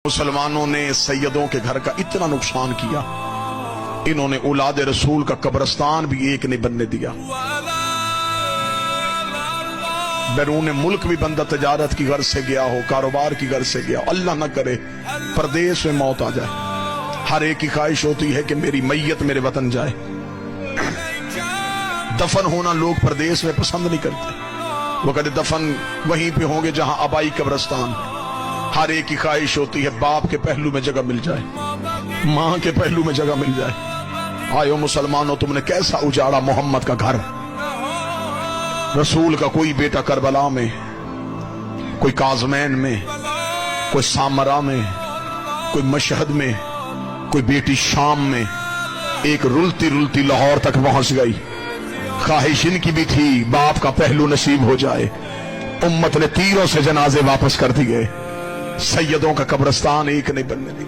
मुसलमानों ने सैयदों के घर का इतना नुकसान किया, इन्होंने औलाद रसूल का कब्रिस्तान भी एक नहीं बनने दिया। बैरून मुल्क भी बंदा तजारत की गर्ज से गया हो, कारोबार की गर्ज से गया, अल्लाह न करे परदेश में मौत आ जाए। हर एक की ख्वाहिश होती है कि मेरी मैयत मेरे वतन जाए। दफन होना लोग परदेश में पसंद नहीं करते, वो कहते दफन वहीं पे होंगे जहां आबाई कब्रिस्तान। हर एक की ख्वाहिश होती है बाप के पहलू में जगह मिल जाए, मां के पहलू में जगह मिल जाए। आयो मुसलमानों, तुमने कैसा उजाड़ा मोहम्मद का घर। रसूल का कोई बेटा करबला में, कोई काज़मैन में, कोई सामरा में, कोई मशहद में, कोई बेटी शाम में, एक रुलती रुलती लाहौर तक पहुंच गई। ख्वाहिश इनकी भी थी बाप का पहलू नसीब हो जाए। उम्मत ने तीरों से जनाजे वापस कर दिए। सैयदों का कब्रिस्तान एक नहीं बनने दी।